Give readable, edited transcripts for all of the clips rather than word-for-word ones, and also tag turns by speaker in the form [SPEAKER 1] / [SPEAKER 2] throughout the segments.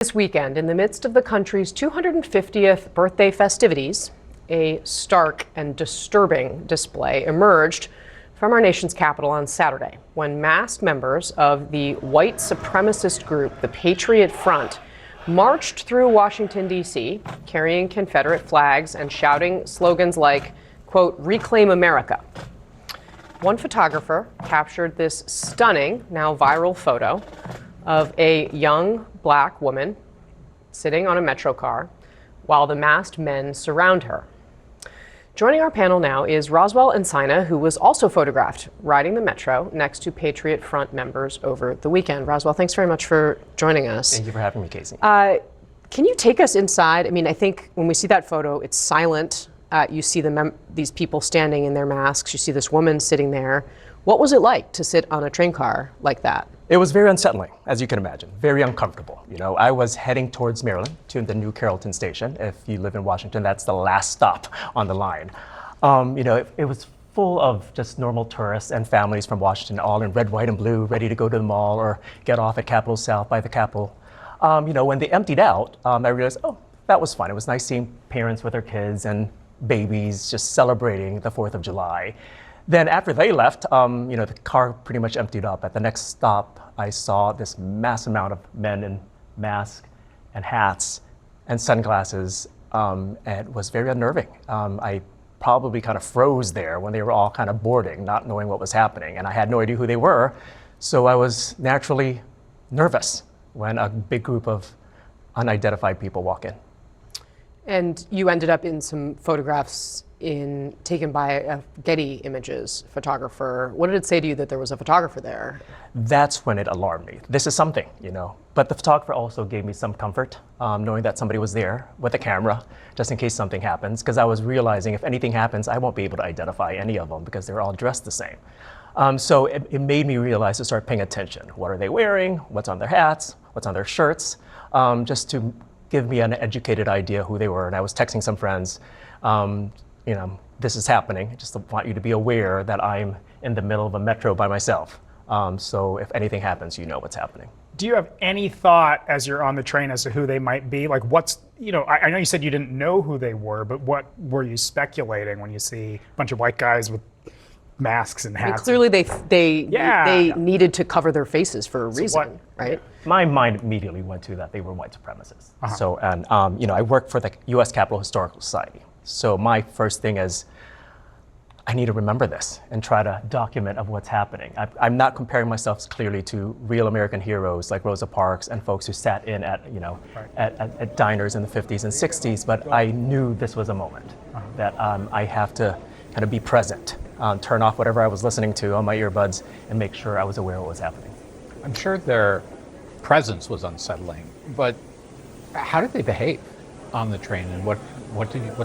[SPEAKER 1] This weekend, in the midst of the country's 250th birthday festivities, a stark and disturbing display emerged from our nation's capital on Saturday when masked members of the white supremacist group, the Patriot Front, marched through Washington, D.C., carrying Confederate flags and shouting slogans like, quote, "Reclaim America." One photographer captured this stunning, now viral photo of a young black woman sitting on a Metro car while the masked men surround her. Joining our panel now is Roswell Encina, who was also photographed riding the Metro next to Patriot Front members over the weekend. Roswell, thanks very much for joining us.
[SPEAKER 2] Thank you for having me, Casey.
[SPEAKER 1] Can you take us inside? I mean, I think when we see that photo, it's silent. You see these people standing in their masks. You see this woman sitting there. What was it like to sit on a train car like that?
[SPEAKER 2] It was very unsettling, as you can imagine, very uncomfortable. You know, I was heading towards Maryland to the new Carrollton station. If you live in Washington, that's the last stop on the line. It was full of just normal tourists and families from Washington, all in red, white, and blue, ready to go to the mall or get off at Capitol South by the Capitol. When they emptied out, I realized, oh, that was fun. It was nice seeing parents with their kids and babies just celebrating the 4th of July. Then after they left, the car pretty much emptied up. At the next stop, I saw this mass amount of men in masks and hats and sunglasses, and it was very unnerving. I probably kind of froze there when they were all kind of boarding, not knowing what was happening, and I had no idea who they were, so I was naturally nervous when a big group of unidentified people walk in.
[SPEAKER 1] And you ended up in some photographs taken by a Getty Images photographer. What did it say to you that there was a photographer there?
[SPEAKER 2] That's when it alarmed me. This is something, But the photographer also gave me some comfort, knowing that somebody was there with a camera, just in case something happens, because I was realizing if anything happens, I won't be able to identify any of them because they're all dressed the same. So it made me realize to start paying attention. What are they wearing? What's on their hats? What's on their shirts? Just to give me an educated idea who they were. And I was texting some friends, this is happening. I just want you to be aware that I'm in the middle of a metro by myself. So if anything happens, you know what's happening.
[SPEAKER 3] Do you have any thought as you're on the train as to who they might be? Like I know you said you didn't know who they were, but what were you speculating when you see a bunch of white guys with masks and hats?
[SPEAKER 1] I mean, clearly they needed to cover their faces for a reason, right?
[SPEAKER 2] My mind immediately went to that they were white supremacists. I work for the U.S. Capitol Historical Society. So my first thing is, I need to remember this and try to document of what's happening. I'm not comparing myself clearly to real American heroes like Rosa Parks and folks who sat in at diners in the 50s and 60s, but I knew this was a moment that I have to kind of be present, turn off whatever I was listening to on my earbuds and make sure I was aware of what was happening.
[SPEAKER 4] I'm sure their presence was unsettling, but how did they behave on the train, and what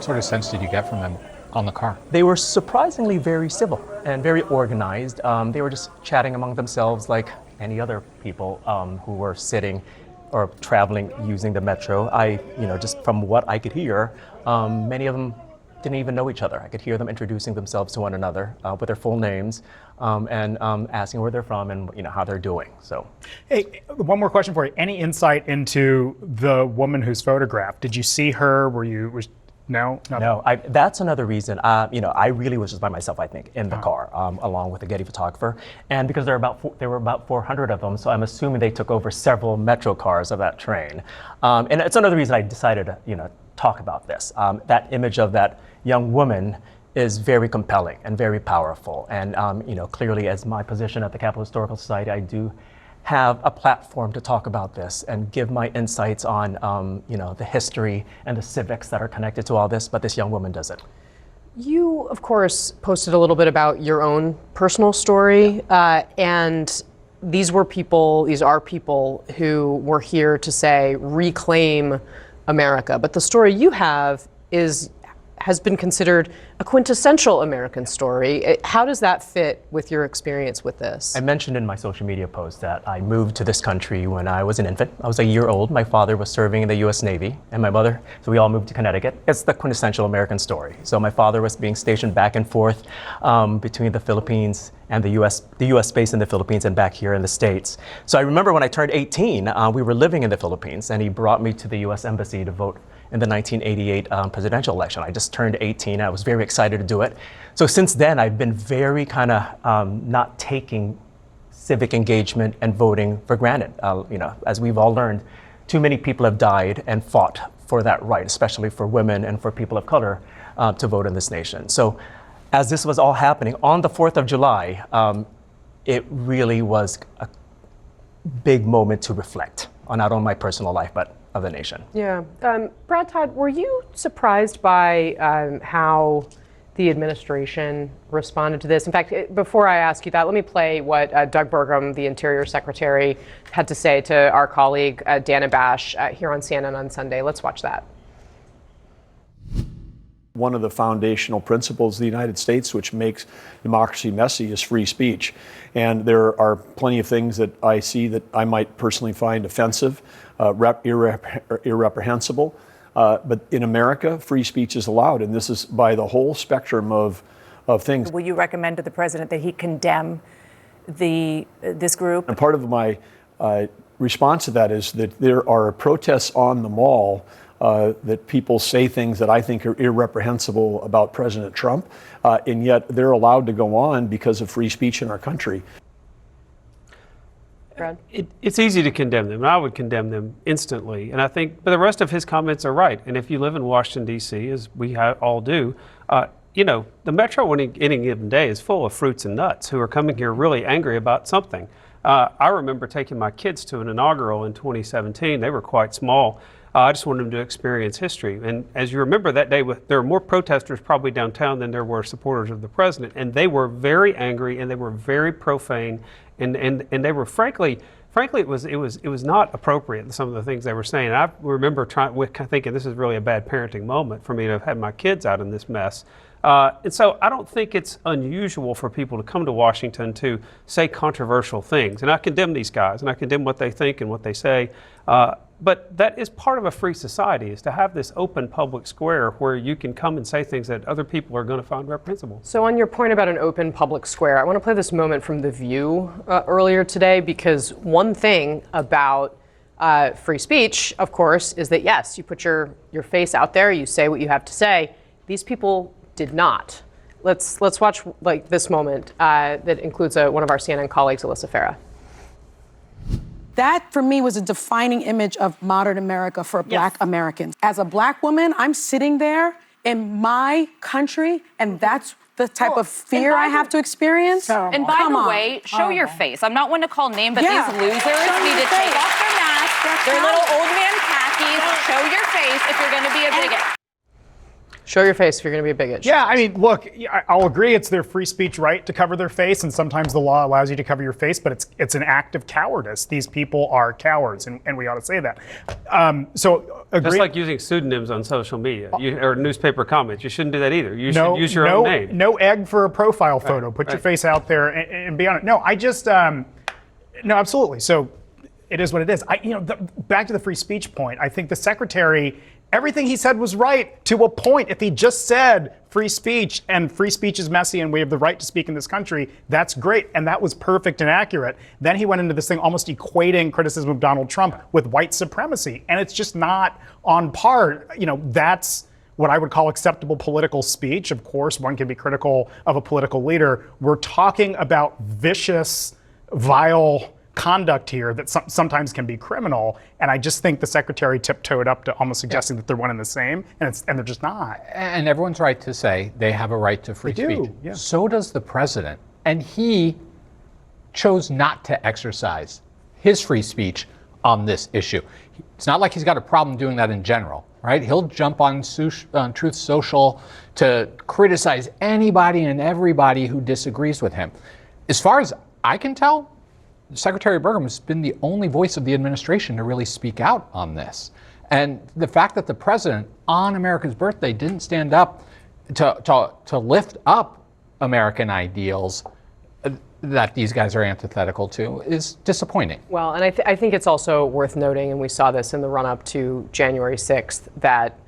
[SPEAKER 4] sort of sense did you get from them on the car?
[SPEAKER 2] They were surprisingly very civil and very organized. They were just chatting among themselves like any other people who were sitting or traveling using the Metro. Just from what I could hear, many of them didn't even know each other. I could hear them introducing themselves to one another with their full names and asking where they're from and how they're doing. So,
[SPEAKER 3] hey, one more question for you. Any insight into the woman who's photographed? Did you see her? No?
[SPEAKER 2] No, that's another reason. I really was just by myself, I think, in the car, along with a Getty photographer. And because there were about 400 of them, so I'm assuming they took over several Metro cars of that train. And it's another reason I decided to, talk about this. That image of that young woman is very compelling and very powerful. And clearly, as my position at the Capitol Historical Society, I do have a platform to talk about this and give my insights on the history and the civics that are connected to all this, but this young woman doesn't.
[SPEAKER 1] You, of course, posted a little bit about your own personal story, and these are people who were here to say, reclaim America. But the story you have has been considered a quintessential American story. How does that fit with your experience with this?
[SPEAKER 2] I mentioned in my social media post that I moved to this country when I was an infant. I was a year old. My father was serving in the U.S. Navy, and my mother, so we all moved to Connecticut. It's the quintessential American story. So my father was being stationed back and forth between the Philippines and the U.S. base in the Philippines and back here in the States. So I remember when I turned 18, we were living in the Philippines, and he brought me to the U.S. Embassy to vote in the 1988 presidential election. I just turned 18. I was very excited to do it. So since then, I've been very kind of not taking civic engagement and voting for granted. As we've all learned, too many people have died and fought for that right, especially for women and for people of color to vote in this nation. So as this was all happening on the 4th of July, it really was a big moment to reflect on not only my personal life, but of the nation.
[SPEAKER 1] Yeah. Brad Todd, were you surprised by how the administration responded to this? In fact, before I ask you that, let me play what Doug Burgum, the Interior Secretary, had to say to our colleague Dana Bash here on CNN on Sunday. Let's watch that.
[SPEAKER 5] One of the foundational principles of the United States, which makes democracy messy, is free speech. And there are plenty of things that I see that I might personally find offensive, irreprehensible. But in America, free speech is allowed, and this is by the whole spectrum of things.
[SPEAKER 6] Will you recommend to the president that he condemn this group?
[SPEAKER 5] And part of my response to that is that there are protests on the Mall that people say things that I think are irreprehensible about President Trump, and yet they're allowed to go on because of free speech in our country.
[SPEAKER 1] Brad?
[SPEAKER 7] It's easy to condemn them, and I would condemn them instantly. And I think, but the rest of his comments are right. And if you live in Washington, D.C., as we all do, the metro on any given day is full of fruits and nuts who are coming here really angry about something. I remember taking my kids to an inaugural in 2017. They were quite small. I just wanted them to experience history. And as you remember that day, there were more protesters probably downtown than there were supporters of the president. And they were very angry and they were very profane. And they were frankly, it was not appropriate, some of the things they were saying. And I remember thinking this is really a bad parenting moment for me to have had my kids out in this mess. And so I don't think it's unusual for people to come to Washington to say controversial things. And I condemn these guys, and I condemn what they think and what they say. But that is part of a free society, is to have this open public square where you can come and say things that other people are going to find reprehensible.
[SPEAKER 1] So on your point about an open public square, I want to play this moment from The View earlier today, because one thing about free speech, of course, is that yes, you put your face out there, you say what you have to say. These people did not. Let's watch this moment that includes one of our CNN colleagues, Alyssa Farah.
[SPEAKER 8] That, for me, was a defining image of modern America for Black Americans. As a Black woman, I'm sitting there in my country, and that's the type of fear I have to experience.
[SPEAKER 9] And by the way, show your face. I'm not one to call names, but these losers need to take off their masks, their little old man khakis. Show your face if you're going to be a bigot.
[SPEAKER 1] Show your face if you're going to be a bigot.
[SPEAKER 3] Yeah, I mean, look, I'll agree it's their free speech right to cover their face, and sometimes the law allows you to cover your face, but it's an act of cowardice. These people are cowards, and we ought to say that. So agree.
[SPEAKER 7] Just like using pseudonyms on social media or newspaper comments, you shouldn't do that either. You should use your own name.
[SPEAKER 3] No egg for a profile photo. Put your face out there and be on it. No, I just no, absolutely. So it is what it is. Back to the free speech point. I think the secretary, everything he said was right to a point. If he just said free speech and free speech is messy and we have the right to speak in this country, that's great. And that was perfect and accurate. Then he went into this thing almost equating criticism of Donald Trump with white supremacy. And it's just not on par. That's what I would call acceptable political speech. Of course, one can be critical of a political leader. We're talking about vicious, vile conduct here that sometimes can be criminal, and I just think the secretary tiptoed up to almost suggesting that they're one and the same, and they're just not.
[SPEAKER 4] And everyone's right to say they have a right to free speech.
[SPEAKER 3] Yeah.
[SPEAKER 4] So does the president, and he chose not to exercise his free speech on this issue. It's not like he's got a problem doing that in general, right? He'll jump on Truth Social to criticize anybody and everybody who disagrees with him. As far as I can tell, Secretary Burgum has been the only voice of the administration to really speak out on this. And the fact that the president on America's birthday didn't stand up to lift up American ideals that these guys are antithetical to is disappointing.
[SPEAKER 1] Well, and I think it's also worth noting, and we saw this in the run-up to January 6th, that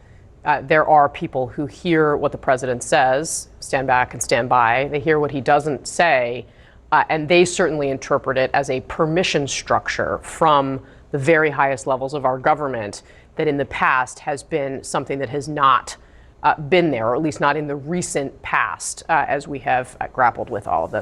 [SPEAKER 1] there are people who hear what the president says, stand back and stand by. They hear what he doesn't say, and they certainly interpret it as a permission structure from the very highest levels of our government that in the past has been something that has not been there, or at least not in the recent past, as we have grappled with all of this.